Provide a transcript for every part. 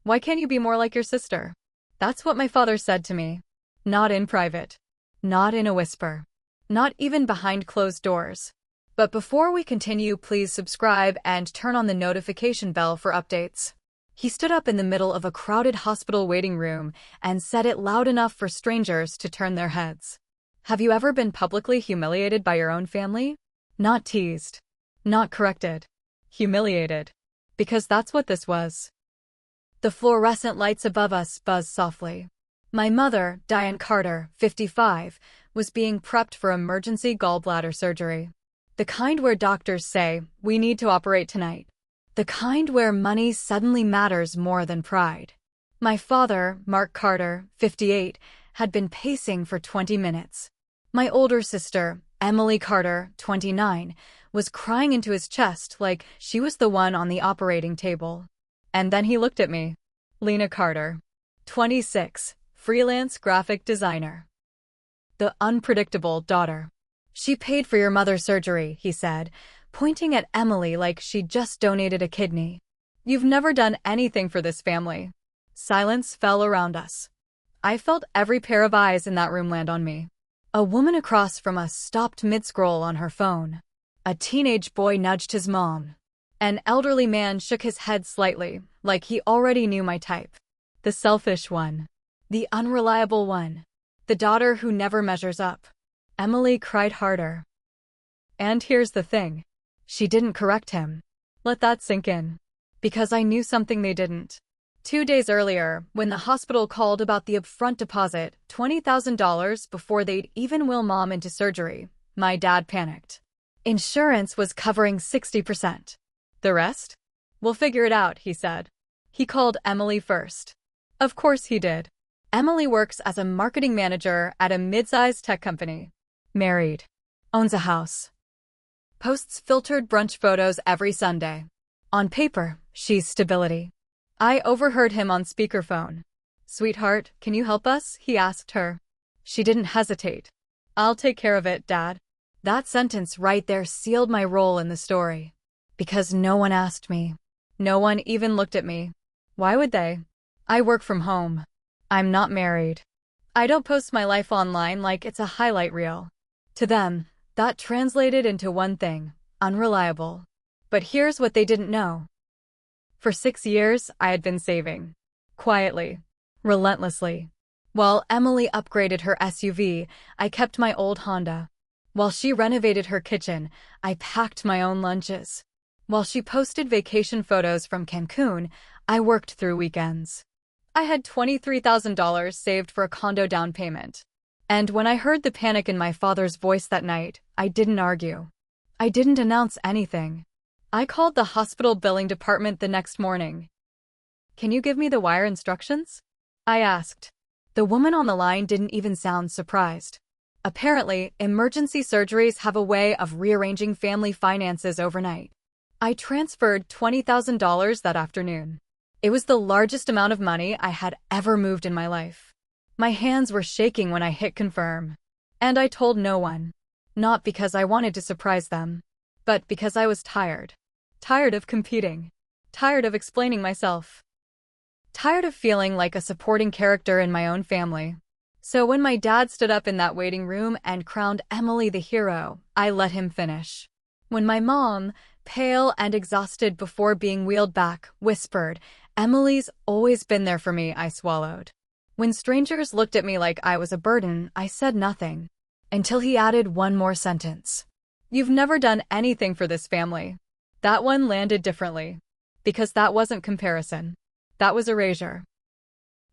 Why can't you be more like your sister? That's what my father said to me. Not in private. Not in a whisper. Not even behind closed doors. But before we continue, please subscribe and turn on the notification bell for updates. He stood up in the middle of a crowded hospital waiting room and said it loud enough for strangers to turn their heads. Have you ever been publicly humiliated by your own family? Not teased. Not corrected. Humiliated. Because that's what this was. The fluorescent lights above us buzzed softly. My mother, Diane Carter, 55, was being prepped for emergency gallbladder surgery. The kind where doctors say, "We need to operate tonight." The kind where money suddenly matters more than pride. My father, Mark Carter, 58, had been pacing for 20 minutes. My older sister, Emily Carter, 29, was crying into his chest like she was the one on the operating table. And then he looked at me. Lena Carter, 26, freelance graphic designer. The unpredictable daughter. She paid for your mother's surgery, he said, pointing at Emily like she'd just donated a kidney. You've never done anything for this family. Silence fell around us. I felt every pair of eyes in that room land on me. A woman across from us stopped mid-scroll on her phone. A teenage boy nudged his mom. An elderly man shook his head slightly, like he already knew my type. The selfish one. The unreliable one. The daughter who never measures up. Emily cried harder. And here's the thing. She didn't correct him. Let that sink in. Because I knew something they didn't. 2 days earlier, when the hospital called about the upfront deposit, $20,000 before they'd even will mom into surgery, my dad panicked. Insurance was covering 60%. The rest? We'll figure it out, he said. He called Emily first. Of course he did. Emily works as a marketing manager at a mid-sized tech company. Married. Owns a house. Posts filtered brunch photos every Sunday. On paper, she's stability. I overheard him on speakerphone. Sweetheart, can you help us? He asked her. She didn't hesitate. I'll take care of it, Dad. That sentence right there sealed my role in the story. Because no one asked me. No one even looked at me. Why would they? I work from home. I'm not married. I don't post my life online like it's a highlight reel. To them, that translated into one thing: unreliable. But here's what they didn't know. For 6 years, I had been saving. Quietly. Relentlessly. While Emily upgraded her SUV, I kept my old Honda. While she renovated her kitchen, I packed my own lunches. While she posted vacation photos from Cancun, I worked through weekends. I had $23,000 saved for a condo down payment. And when I heard the panic in my father's voice that night, I didn't argue. I didn't announce anything. I called the hospital billing department the next morning. Can you give me the wire instructions? I asked. The woman on the line didn't even sound surprised. Apparently, emergency surgeries have a way of rearranging family finances overnight. I transferred $20,000 that afternoon. It was the largest amount of money I had ever moved in my life. My hands were shaking when I hit confirm. And I told no one. Not because I wanted to surprise them, but because I was tired. Tired of competing. Tired of explaining myself. Tired of feeling like a supporting character in my own family. So when my dad stood up in that waiting room and crowned Emily the hero, I let him finish. When my mom, pale and exhausted before being wheeled back, whispered, "Emily's always been there for me," I swallowed. When strangers looked at me like I was a burden, I said nothing. Until he added one more sentence. "You've never done anything for this family." That one landed differently. Because that wasn't comparison. That was erasure.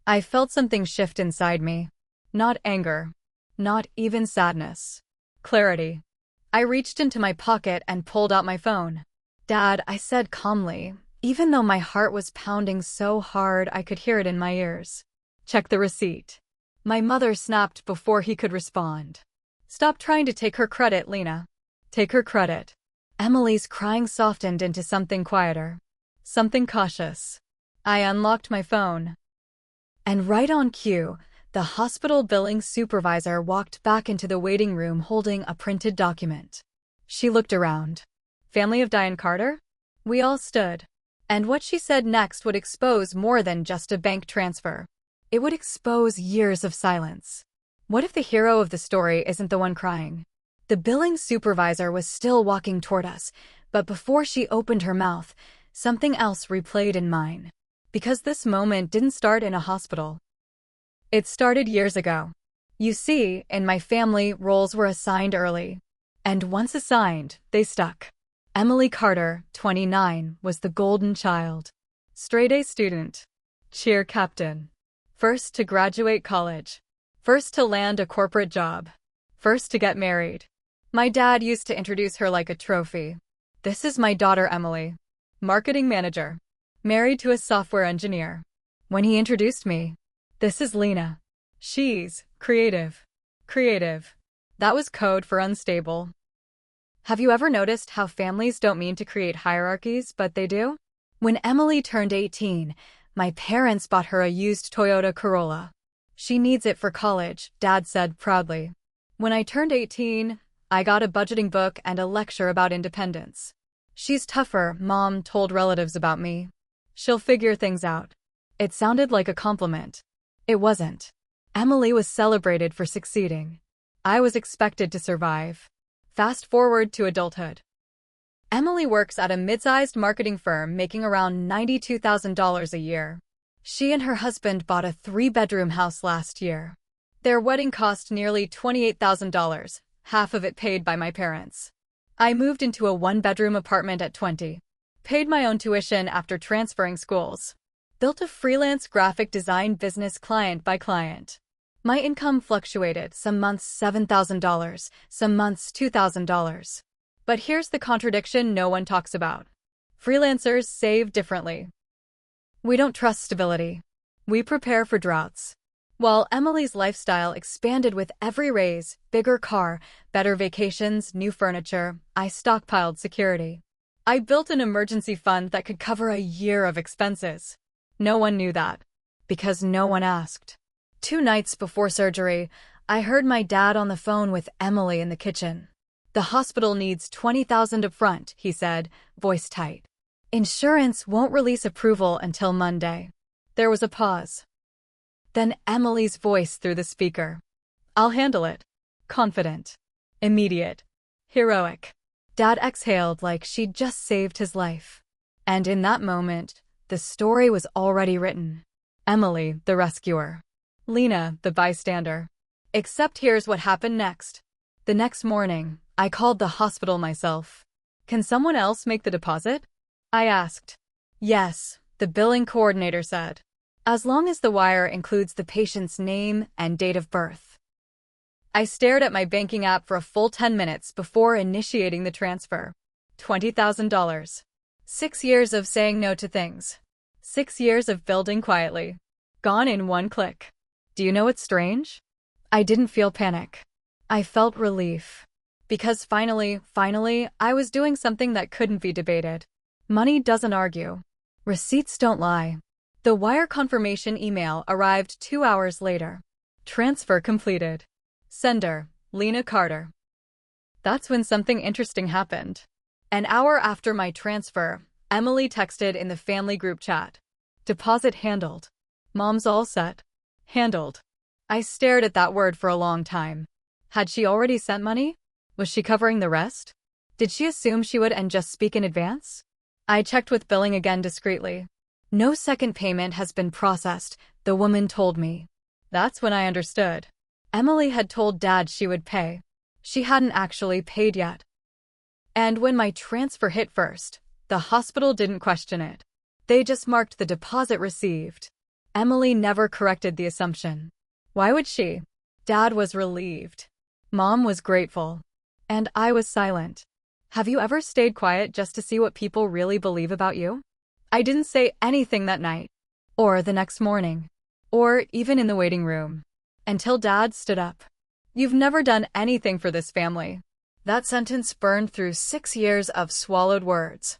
I felt something shift inside me. Not anger. Not even sadness. Clarity. I reached into my pocket and pulled out my phone. "Dad," I said calmly, even though my heart was pounding so hard I could hear it in my ears. "Check the receipt." My mother snapped before he could respond. "Stop trying to take her credit, Lena. Take her credit." Emily's crying softened into something quieter. Something cautious. I unlocked my phone. And right on cue, the hospital billing supervisor walked back into the waiting room holding a printed document. She looked around. "Family of Diane Carter?" We all stood. And what she said next would expose more than just a bank transfer. It would expose years of silence. What if the hero of the story isn't the one crying? The billing supervisor was still walking toward us, but before she opened her mouth, something else replayed in mine. Because this moment didn't start in a hospital. It started years ago. You see, in my family, roles were assigned early. And once assigned, they stuck. Emily Carter, 29, was the golden child. Straight-A student. Cheer captain. First to graduate college. First to land a corporate job. First to get married. My dad used to introduce her like a trophy. This is my daughter Emily. Marketing manager. Married to a software engineer. When he introduced me, this is Lena. She's creative. Creative. That was code for unstable. Have you ever noticed how families don't mean to create hierarchies, but they do? When Emily turned 18, my parents bought her a used Toyota Corolla. She needs it for college, Dad said proudly. When I turned 18, I got a budgeting book and a lecture about independence. She's tougher, Mom told relatives about me. She'll figure things out. It sounded like a compliment. It wasn't. Emily was celebrated for succeeding. I was expected to survive. Fast forward to adulthood. Emily works at a mid-sized marketing firm making around $92,000 a year. She and her husband bought a 3-bedroom house last year. Their wedding cost nearly $28,000, half of it paid by my parents. I moved into a 1-bedroom apartment at 20. Paid my own tuition after transferring schools. Built a freelance graphic design business client by client. My income fluctuated, some months $7,000, some months $2,000. But here's the contradiction no one talks about. Freelancers save differently. We don't trust stability. We prepare for droughts. While Emily's lifestyle expanded with every raise, bigger car, better vacations, new furniture, I stockpiled security. I built an emergency fund that could cover a year of expenses. No one knew that. Because no one asked. 2 nights before surgery, I heard my dad on the phone with Emily in the kitchen. The hospital needs $20,000 up front, he said, voice tight. Insurance won't release approval until Monday. There was a pause. Then Emily's voice through the speaker. I'll handle it. Confident. Immediate. Heroic. Dad exhaled like she'd just saved his life. And in that moment, the story was already written. Emily, the rescuer. Lena, the bystander. Except here's what happened next. The next morning, I called the hospital myself. Can someone else make the deposit? I asked. Yes, the billing coordinator said. As long as the wire includes the patient's name and date of birth. I stared at my banking app for a full 10 minutes before initiating the transfer. $20,000. 6 years of saying no to things. 6 years of building quietly. Gone in one click. Do you know what's strange? I didn't feel panic. I felt relief. Because finally, I was doing something that couldn't be debated. Money doesn't argue. Receipts don't lie. The wire confirmation email arrived 2 hours later. Transfer completed. Sender, Lena Carter. That's when something interesting happened. An hour after my transfer, Emily texted in the family group chat. Deposit handled. Mom's all set. Handled. I stared at that word for a long time. Had she already sent money? Was she covering the rest? Did she assume she would and just speak in advance? I checked with billing again discreetly. No second payment has been processed, the woman told me. That's when I understood. Emily had told Dad she would pay. She hadn't actually paid yet. And when my transfer hit first, the hospital didn't question it. They just marked the deposit received. Emily never corrected the assumption. Why would she? Dad was relieved. Mom was grateful. And I was silent. Have you ever stayed quiet just to see what people really believe about you? I didn't say anything that night. Or the next morning. Or even in the waiting room. Until Dad stood up. You've never done anything for this family. That sentence burned through 6 years of swallowed words.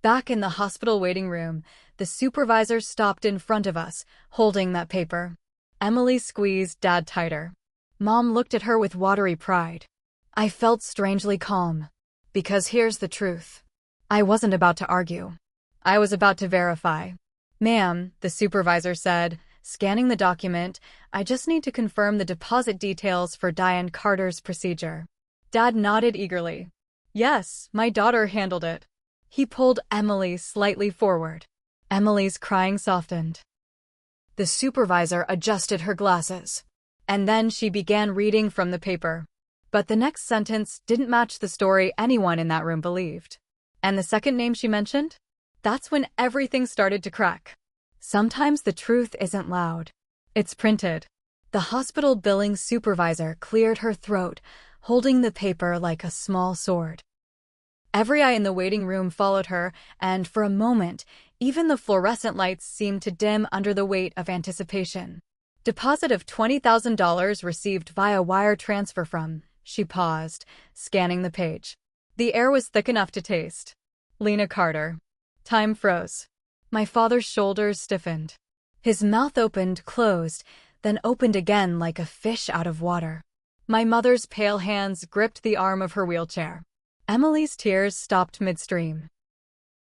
Back in the hospital waiting room, the supervisor stopped in front of us, holding that paper. Emily squeezed Dad tighter. Mom looked at her with watery pride. I felt strangely calm. Because here's the truth. I wasn't about to argue. I was about to verify. Ma'am, the supervisor said, scanning the document, I just need to confirm the deposit details for Diane Carter's procedure. Dad nodded eagerly. Yes, my daughter handled it. He pulled Emily slightly forward. Emily's crying softened. The supervisor adjusted her glasses. And then she began reading from the paper. But the next sentence didn't match the story anyone in that room believed. And the second name she mentioned? That's when everything started to crack. Sometimes the truth isn't loud. It's printed. The hospital billing supervisor cleared her throat, holding the paper like a small sword. Every eye in the waiting room followed her, and for a moment, even the fluorescent lights seemed to dim under the weight of anticipation. Deposit of $20,000 received via wire transfer from. She paused, scanning the page. The air was thick enough to taste. Lena Carter. Time froze. My father's shoulders stiffened. His mouth opened, closed, then opened again like a fish out of water. My mother's pale hands gripped the arm of her wheelchair. Emily's tears stopped midstream.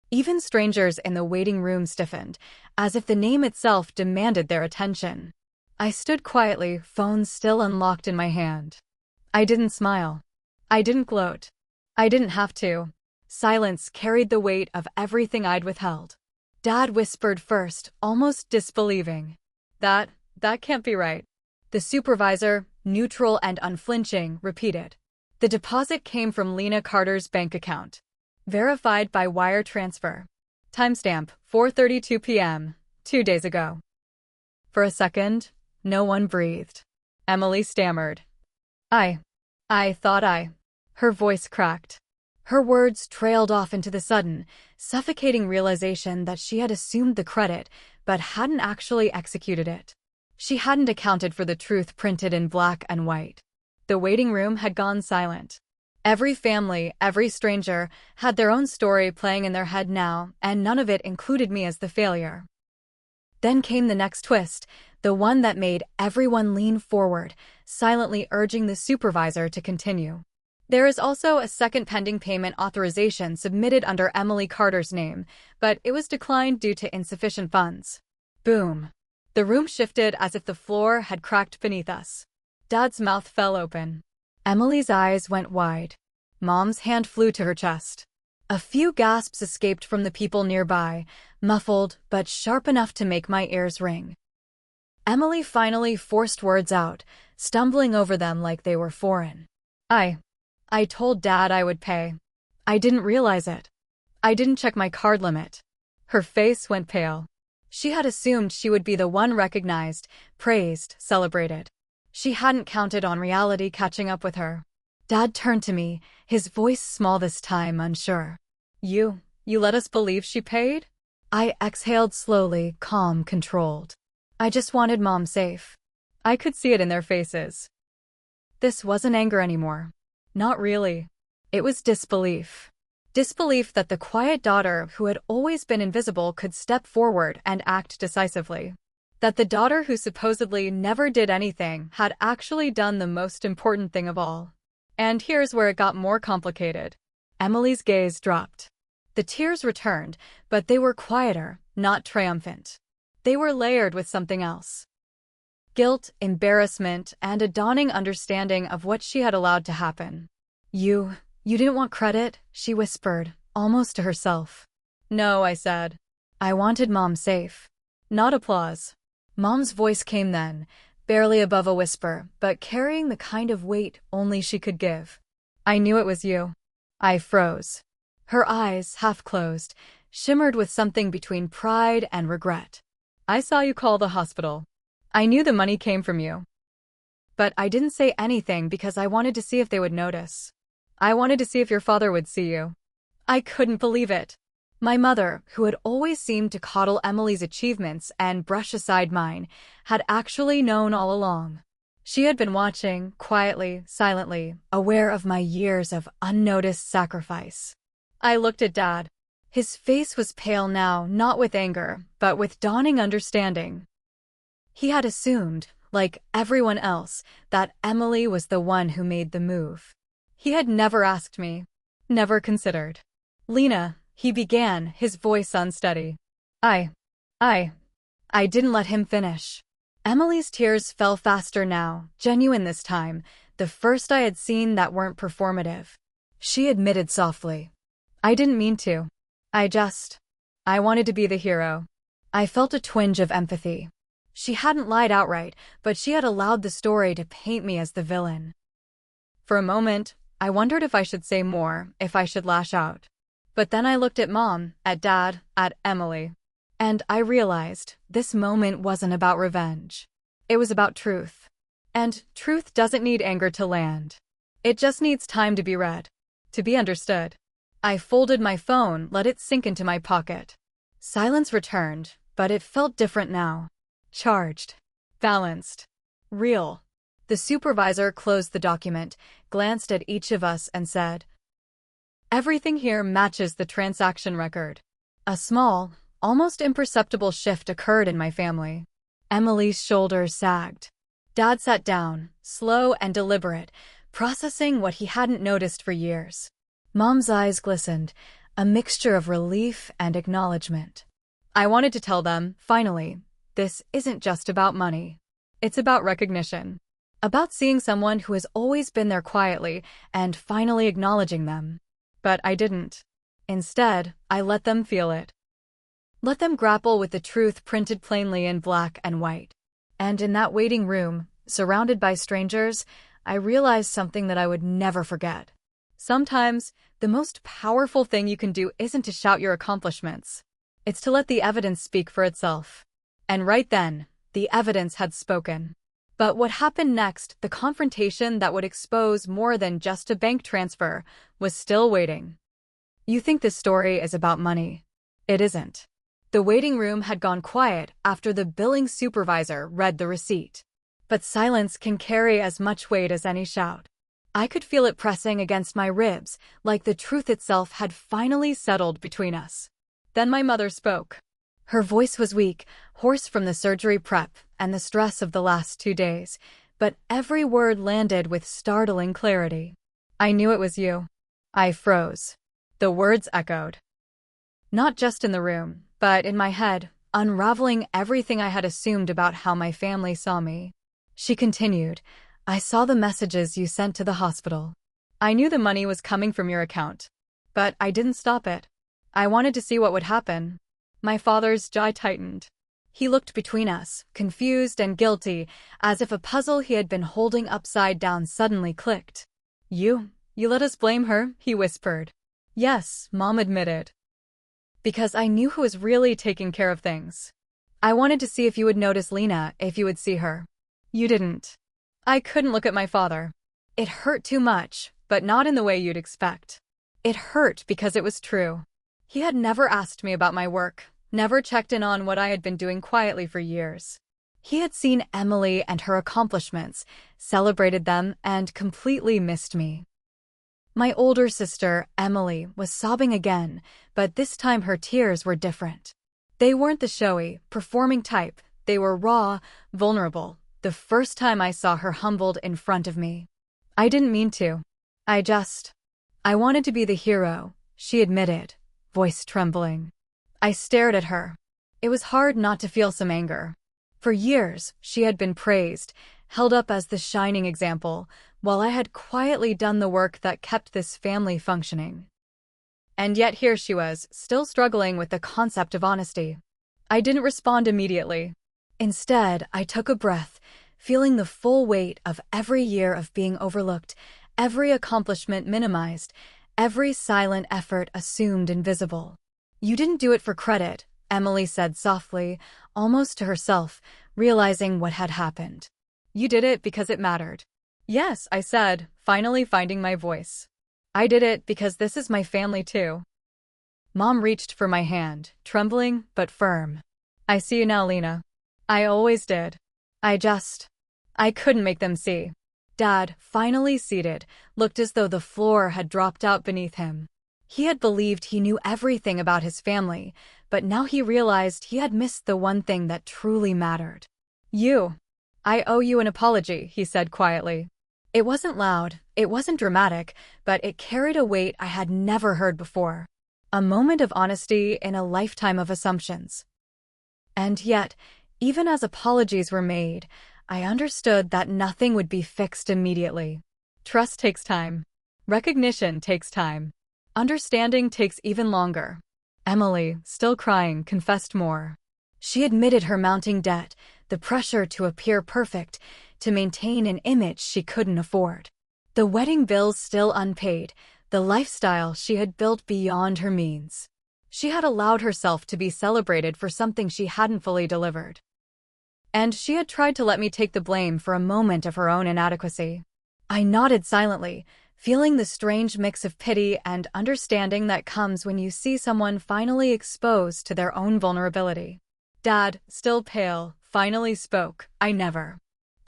Even strangers in the waiting room stiffened, as if the name itself demanded their attention. I stood quietly, phone still unlocked in my hand. I didn't smile. I didn't gloat. I didn't have to. Silence carried the weight of everything I'd withheld. Dad whispered first, almost disbelieving. That can't be right. The supervisor, neutral and unflinching, repeated. The deposit came from Lena Carter's bank account. Verified by wire transfer. Timestamp, 4:32 p.m., 2 days ago. For a second, no one breathed. Emily stammered. I thought. Her voice cracked. Her words trailed off into the sudden, suffocating realization that she had assumed the credit, but hadn't actually executed it. She hadn't accounted for the truth printed in black and white. The waiting room had gone silent. Every family, every stranger, had their own story playing in their head now, and none of it included me as the failure. Then came the next twist, the one that made everyone lean forward, silently urging the supervisor to continue. There is also a second pending payment authorization submitted under Emily Carter's name, but it was declined due to insufficient funds. Boom. The room shifted as if the floor had cracked beneath us. Dad's mouth fell open. Emily's eyes went wide. Mom's hand flew to her chest. A few gasps escaped from the people nearby, muffled but sharp enough to make my ears ring. Emily finally forced words out, stumbling over them like they were foreign. I told Dad I would pay. I didn't realize it. I didn't check my card limit. Her face went pale. She had assumed she would be the one recognized, praised, celebrated. She hadn't counted on reality catching up with her. Dad turned to me, his voice small this time, unsure. You let us believe she paid? I exhaled slowly, calm, controlled. I just wanted Mom safe. I could see it in their faces. This wasn't anger anymore. Not really. It was disbelief. Disbelief that the quiet daughter who had always been invisible could step forward and act decisively. That the daughter who supposedly never did anything had actually done the most important thing of all. And here's where it got more complicated. Emily's gaze dropped. The tears returned, but they were quieter, not triumphant. They were layered with something else. Guilt, embarrassment, and a dawning understanding of what she had allowed to happen. You didn't want credit, she whispered, almost to herself. No, I said. I wanted Mom safe. Not applause. Mom's voice came then, barely above a whisper, but carrying the kind of weight only she could give. I knew it was you. I froze. Her eyes, half closed, shimmered with something between pride and regret. I saw you call the hospital. I knew the money came from you. But I didn't say anything because I wanted to see if they would notice. I wanted to see if your father would see you. I couldn't believe it. My mother, who had always seemed to coddle Emily's achievements and brush aside mine, had actually known all along. She had been watching, quietly, silently, aware of my years of unnoticed sacrifice. I looked at Dad. His face was pale now, not with anger, but with dawning understanding. He had assumed, like everyone else, that Emily was the one who made the move. He had never asked me. Never considered. Lena, he began, his voice unsteady. I, I, I didn't let him finish. Emily's tears fell faster now, genuine this time, the first I had seen that weren't performative. She admitted softly. I didn't mean to. I wanted to be the hero. I felt a twinge of empathy. She hadn't lied outright, but she had allowed the story to paint me as the villain. For a moment, I wondered if I should say more, if I should lash out. But then I looked at Mom, at Dad, at Emily. And I realized this moment wasn't about revenge. It was about truth. And truth doesn't need anger to land. It just needs time to be read, to be understood. I folded my phone, let it sink into my pocket. Silence returned, but it felt different now. Charged. Balanced. Real. The supervisor closed the document, glanced at each of us and said, "Everything here matches the transaction record." A small, almost imperceptible shift occurred in my family. Emily's shoulders sagged. Dad sat down, slow and deliberate, processing what he hadn't noticed for years. Mom's eyes glistened, a mixture of relief and acknowledgement. I wanted to tell them, finally, this isn't just about money. It's about recognition. About seeing someone who has always been there quietly and finally acknowledging them. But I didn't. Instead, I let them feel it. Let them grapple with the truth printed plainly in black and white. And in that waiting room, surrounded by strangers, I realized something that I would never forget. Sometimes, the most powerful thing you can do isn't to shout your accomplishments. It's to let the evidence speak for itself. And right then, the evidence had spoken. But what happened next, the confrontation that would expose more than just a bank transfer, was still waiting. You think this story is about money. It isn't. The waiting room had gone quiet after the billing supervisor read the receipt. But silence can carry as much weight as any shout. I could feel it pressing against my ribs, like the truth itself had finally settled between us. Then my mother spoke. Her voice was weak, hoarse from the surgery prep and the stress of the last 2 days, but every word landed with startling clarity. I knew it was you. I froze. The words echoed. Not just in the room, but in my head, unraveling everything I had assumed about how my family saw me. She continued, I saw the messages you sent to the hospital. I knew the money was coming from your account. But I didn't stop it. I wanted to see what would happen. My father's jaw tightened. He looked between us, confused and guilty, as if a puzzle he had been holding upside down suddenly clicked. You let us blame her, he whispered. Yes, Mom admitted. Because I knew who was really taking care of things. I wanted to see if you would notice Lena, if you would see her. You didn't. I couldn't look at my father. It hurt too much, but not in the way you'd expect. It hurt because it was true. He had never asked me about my work, never checked in on what I had been doing quietly for years. He had seen Emily and her accomplishments, celebrated them, and completely missed me. My older sister, Emily, was sobbing again, but this time her tears were different. They weren't the showy, performing type. They were raw, vulnerable. The first time I saw her humbled in front of me. I didn't mean to. I wanted to be the hero, she admitted, voice trembling. I stared at her. It was hard not to feel some anger. For years, she had been praised, held up as the shining example, while I had quietly done the work that kept this family functioning. And yet here she was, still struggling with the concept of honesty. I didn't respond immediately. Instead, I took a breath, feeling the full weight of every year of being overlooked, every accomplishment minimized, every silent effort assumed invisible. You didn't do it for credit, Emily said softly, almost to herself, realizing what had happened. You did it because it mattered. Yes, I said, finally finding my voice. I did it because this is my family too. Mom reached for my hand, trembling but firm. I see you now, Lena. I always did. I couldn't make them see. Dad, finally seated, looked as though the floor had dropped out beneath him. He had believed he knew everything about his family, but now he realized he had missed the one thing that truly mattered. I owe you an apology, he said quietly. It wasn't loud, it wasn't dramatic, but it carried a weight I had never heard before. A moment of honesty in a lifetime of assumptions. And yet, even as apologies were made, I understood that nothing would be fixed immediately. Trust takes time. Recognition takes time. Understanding takes even longer. Emily, still crying, confessed more. She admitted her mounting debt, the pressure to appear perfect, to maintain an image she couldn't afford. The wedding bills still unpaid, the lifestyle she had built beyond her means. She had allowed herself to be celebrated for something she hadn't fully delivered. And she had tried to let me take the blame for a moment of her own inadequacy. I nodded silently, feeling the strange mix of pity and understanding that comes when you see someone finally exposed to their own vulnerability. Dad, still pale, finally spoke. I never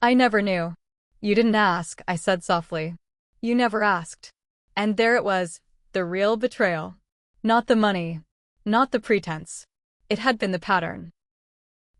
knew. You didn't ask, I said softly. You never asked. And there it was, the real betrayal. Not the money, not the pretense. It had been the pattern.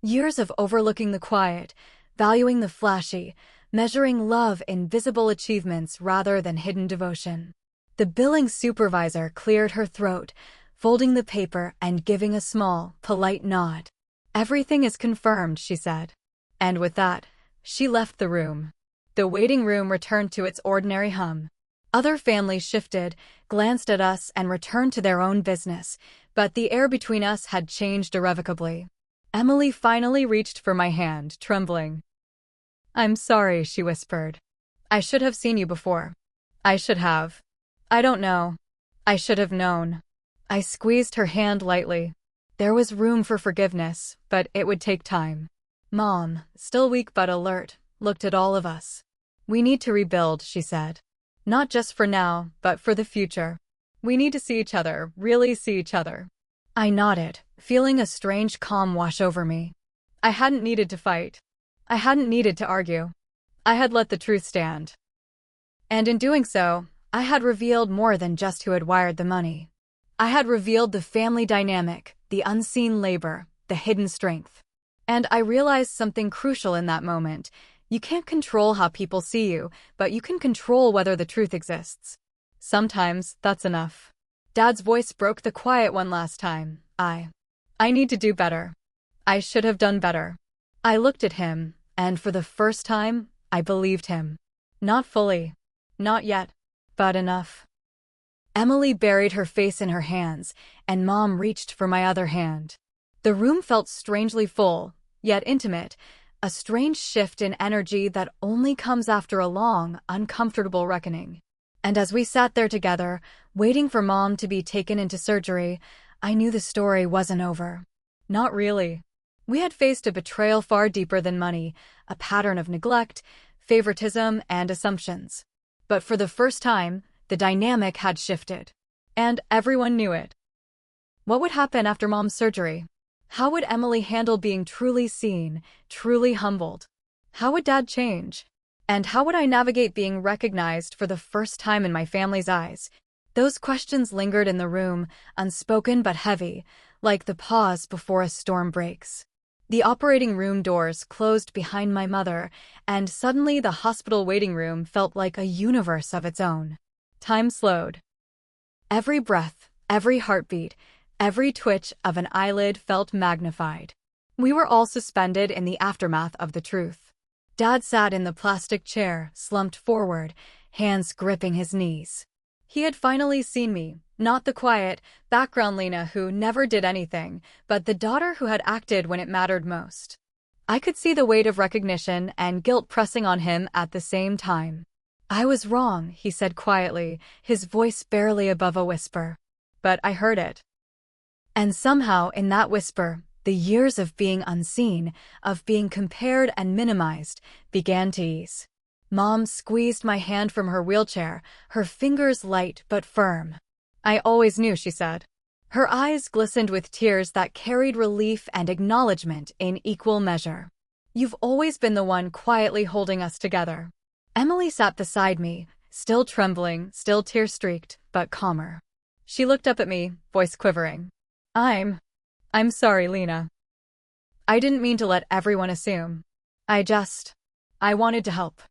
Years of overlooking the quiet, valuing the flashy, measuring love in visible achievements rather than hidden devotion. The billing supervisor cleared her throat, folding the paper and giving a small, polite nod. Everything is confirmed, she said. And with that, she left the room. The waiting room returned to its ordinary hum. Other families shifted, glanced at us, and returned to their own business, but the air between us had changed irrevocably. Emily finally reached for my hand, trembling. I'm sorry, she whispered. I should have seen you before. I should have. I don't know. I should have known. I squeezed her hand lightly. There was room for forgiveness, but it would take time. Mom, still weak but alert, looked at all of us. We need to rebuild, she said. Not just for now, but for the future. We need to see each other, really see each other. I nodded, feeling a strange calm wash over me. I hadn't needed to fight. I hadn't needed to argue. I had let the truth stand. And in doing so, I had revealed more than just who had wired the money. I had revealed the family dynamic, the unseen labor, the hidden strength. And I realized something crucial in that moment. You can't control how people see you, but you can control whether the truth exists. Sometimes, that's enough. Dad's voice broke the quiet one last time. I need to do better. I should have done better. I looked at him, and for the first time, I believed him. Not fully. Not yet. But enough. Emily buried her face in her hands, and Mom reached for my other hand. The room felt strangely full, yet intimate, a strange shift in energy that only comes after a long, uncomfortable reckoning. And as we sat there together, waiting for Mom to be taken into surgery, I knew the story wasn't over. Not really. We had faced a betrayal far deeper than money, a pattern of neglect, favoritism, and assumptions. But for the first time, the dynamic had shifted. And everyone knew it. What would happen after Mom's surgery? How would Emily handle being truly seen, truly humbled? How would Dad change? And how would I navigate being recognized for the first time in my family's eyes? Those questions lingered in the room, unspoken but heavy, like the pause before a storm breaks. The operating room doors closed behind my mother, and suddenly the hospital waiting room felt like a universe of its own. Time slowed. Every breath, every heartbeat, every twitch of an eyelid felt magnified. We were all suspended in the aftermath of the truth. Dad sat in the plastic chair, slumped forward, hands gripping his knees. He had finally seen me, not the quiet, background Lena who never did anything, but the daughter who had acted when it mattered most. I could see the weight of recognition and guilt pressing on him at the same time. I was wrong, he said quietly, his voice barely above a whisper. But I heard it. And somehow in that whisper, the years of being unseen, of being compared and minimized, began to ease. Mom squeezed my hand from her wheelchair, her fingers light but firm. I always knew, she said. Her eyes glistened with tears that carried relief and acknowledgement in equal measure. You've always been the one quietly holding us together. Emily sat beside me, still trembling, still tear-streaked, but calmer. She looked up at me, voice quivering. I'm sorry, Lena. I didn't mean to let everyone assume. I wanted to help.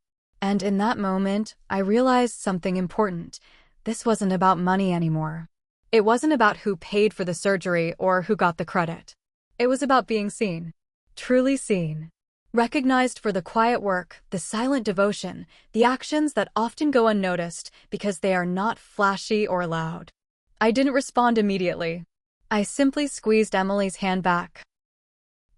And in that moment, I realized something important. This wasn't about money anymore. It wasn't about who paid for the surgery or who got the credit. It was about being seen. Truly seen. Recognized for the quiet work, the silent devotion, the actions that often go unnoticed because they are not flashy or loud. I didn't respond immediately. I simply squeezed Emily's hand back.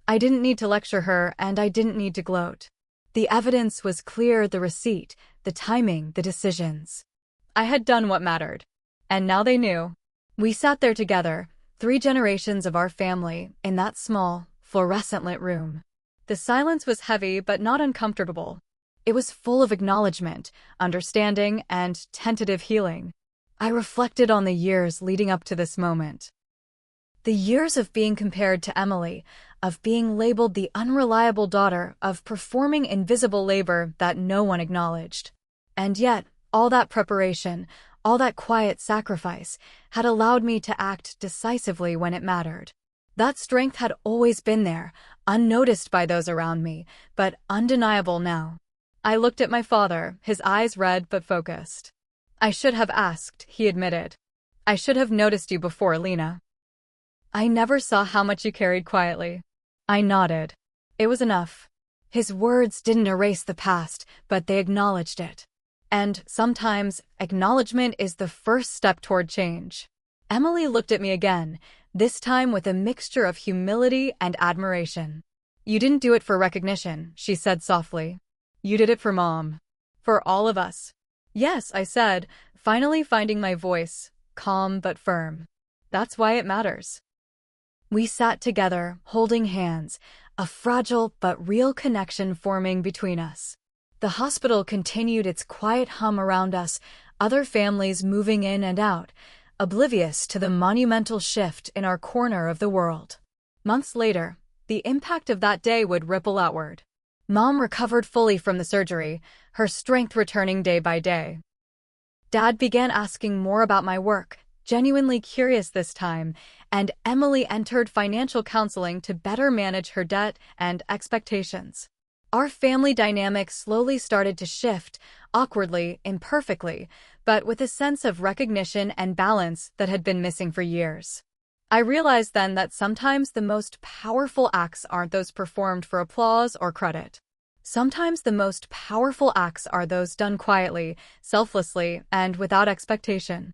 I didn't need to lecture her, and I didn't need to gloat. The evidence was clear, the receipt, the timing, the decisions. I had done what mattered. And now they knew. We sat there together, 3 generations of our family, in that small, fluorescent-lit room. The silence was heavy but not uncomfortable. It was full of acknowledgement, understanding, and tentative healing. I reflected on the years leading up to this moment. The years of being compared to Emily, of being labeled the unreliable daughter, of performing invisible labor that no one acknowledged. And yet, all that preparation, all that quiet sacrifice, had allowed me to act decisively when it mattered. That strength had always been there, unnoticed by those around me, but undeniable now. I looked at my father, his eyes red but focused. I should have asked, he admitted. I should have noticed you before, Lena. I never saw how much you carried quietly. I nodded. It was enough. His words didn't erase the past, but they acknowledged it. And sometimes, acknowledgement is the first step toward change. Emily looked at me again, this time with a mixture of humility and admiration. You didn't do it for recognition, she said softly. You did it for Mom. For all of us. Yes, I said, finally finding my voice, calm but firm. That's why it matters. We sat together, holding hands, a fragile but real connection forming between us. The hospital continued its quiet hum around us, other families moving in and out, oblivious to the monumental shift in our corner of the world. Months later, the impact of that day would ripple outward. Mom recovered fully from the surgery, her strength returning day by day. Dad began asking more about my work, genuinely curious this time, and Emily entered financial counseling to better manage her debt and expectations. Our family dynamic slowly started to shift, awkwardly, imperfectly, but with a sense of recognition and balance that had been missing for years. I realized then that sometimes the most powerful acts aren't those performed for applause or credit. Sometimes the most powerful acts are those done quietly, selflessly, and without expectation.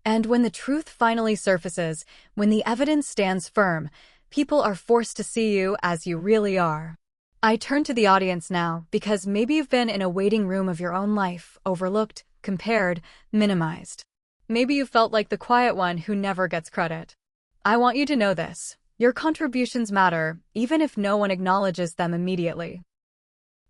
And when the truth finally surfaces, when the evidence stands firm, people are forced to see you as you really are. I turn to the audience now because maybe you've been in a waiting room of your own life, overlooked, compared, minimized. Maybe you felt like the quiet one who never gets credit. I want you to know this. Your contributions matter, even if no one acknowledges them immediately.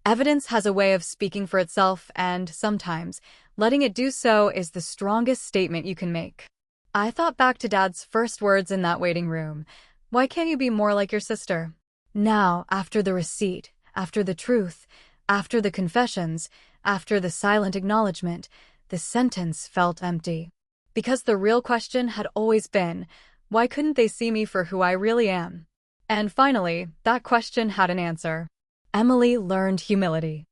Evidence has a way of speaking for itself, and sometimes, letting it do so is the strongest statement you can make. I thought back to Dad's first words in that waiting room. Why can't you be more like your sister? Now, after the receipt, after the truth, after the confessions, after the silent acknowledgement, the sentence felt empty. Because the real question had always been, why couldn't they see me for who I really am? And finally, that question had an answer. Emily learned humility.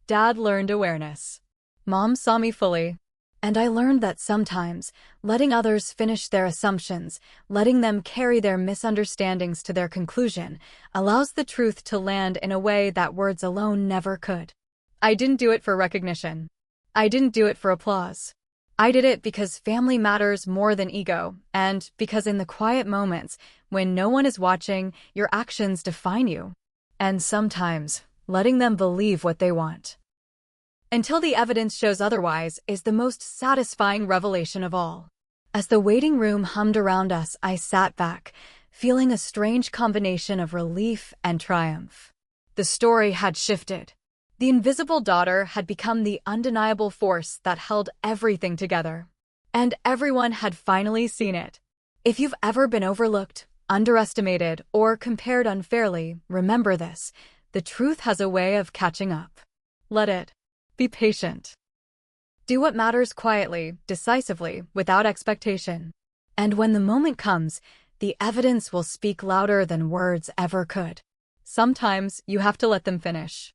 Dad learned awareness. Mom saw me fully. And I learned that sometimes, letting others finish their assumptions, letting them carry their misunderstandings to their conclusion, allows the truth to land in a way that words alone never could. I didn't do it for recognition. I didn't do it for applause. I did it because family matters more than ego, and because in the quiet moments, when no one is watching, your actions define you. And sometimes, letting them believe what they want, until the evidence shows otherwise, is the most satisfying revelation of all. As the waiting room hummed around us, I sat back, feeling a strange combination of relief and triumph. The story had shifted. The invisible daughter had become the undeniable force that held everything together. And everyone had finally seen it. If you've ever been overlooked, underestimated, or compared unfairly, remember this: the truth has a way of catching up. Let it. Be patient. Do what matters quietly, decisively, without expectation. And when the moment comes, the evidence will speak louder than words ever could. Sometimes you have to let them finish.